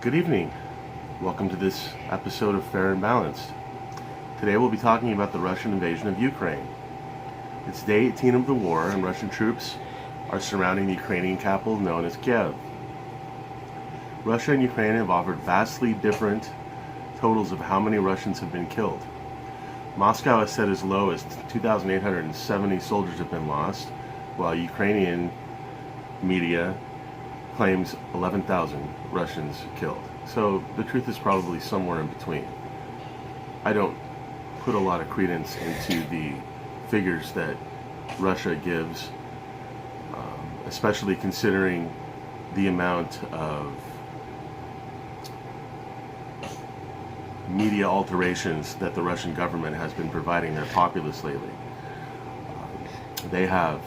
Good evening. Welcome to this episode of Fair and Balanced. Today we'll be talking about the Russian invasion of Ukraine. It's day 18 of the war, and Russian troops are surrounding the Ukrainian capital known as Kiev. Russia and Ukraine have offered vastly different totals of how many Russians have been killed. Moscow has said as low as 2,870 soldiers have been lost, while Ukrainian media claims 11,000 Russians killed. So the truth is probably somewhere in between. I don't put a lot of credence into the figures that Russia gives, especially considering the amount of media alterations that the Russian government has been providing their populace lately. They have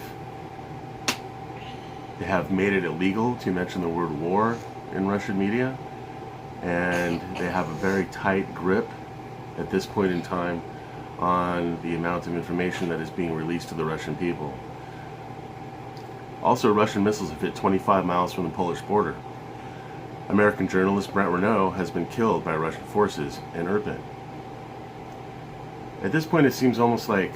made it illegal to mention the word war in Russian media, and they have a very tight grip at this point in time on the amount of information that is being released to the Russian people. Also, Russian missiles have hit 25 miles from the Polish border. American journalist Brent Renaud has been killed by Russian forces in Irpin. At this point, it seems almost like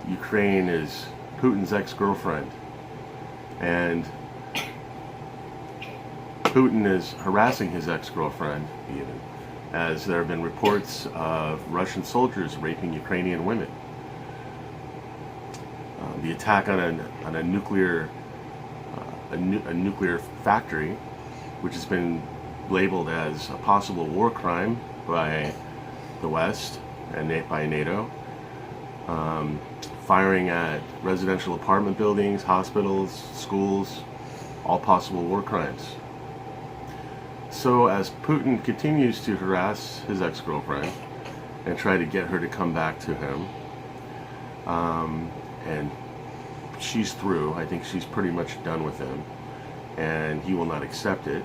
Ukraine is Putin's ex-girlfriend, and Putin is harassing his ex-girlfriend, even, as there have been reports of Russian soldiers raping Ukrainian women. The attack on a nuclear factory, which has been labeled as a possible war crime by the West and by NATO, firing at residential apartment buildings, hospitals, schools, all possible war crimes. So as Putin continues to harass his ex-girlfriend and try to get her to come back to him, and she's through, I think she's pretty much done with him, and he will not accept it,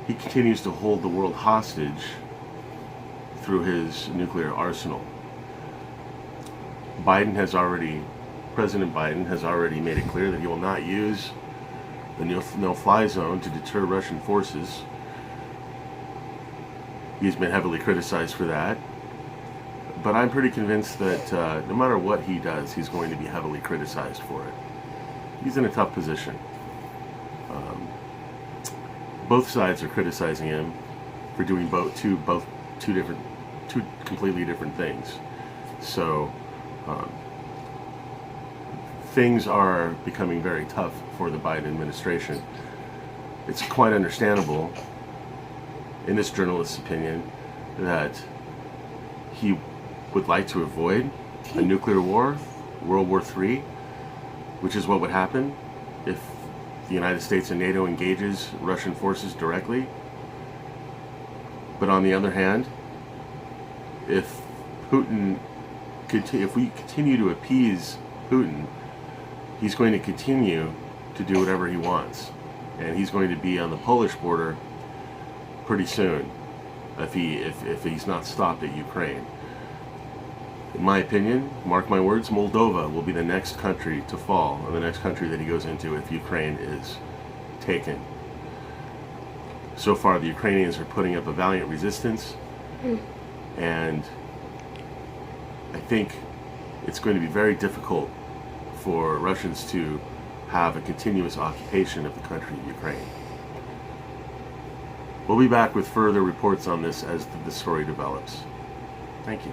he continues to hold the world hostage through his nuclear arsenal. President Biden has already made it clear that he will not use the no-fly zone to deter Russian forces. He's been heavily criticized for that, but I'm pretty convinced that no matter what he does, he's going to be heavily criticized for it. He's in a tough position. Both sides are criticizing him for doing two completely different things. So things are becoming very tough for the Biden administration. It's quite understandable, in this journalist's opinion, that he would like to avoid a nuclear war, World War III, which is what would happen if the United States and NATO engages Russian forces directly. But on the other hand, if we continue to appease Putin, he's going to continue to do whatever he wants, and he's going to be on the Polish border pretty soon if he's not stopped at Ukraine. In my opinion, mark my words, Moldova will be the next country to fall, or the next country that he goes into if Ukraine is taken. So far, the Ukrainians are putting up a valiant resistance, and I think it's going to be very difficult for Russians to have a continuous occupation of the country of Ukraine. We'll be back with further reports on this as the story develops. Thank you.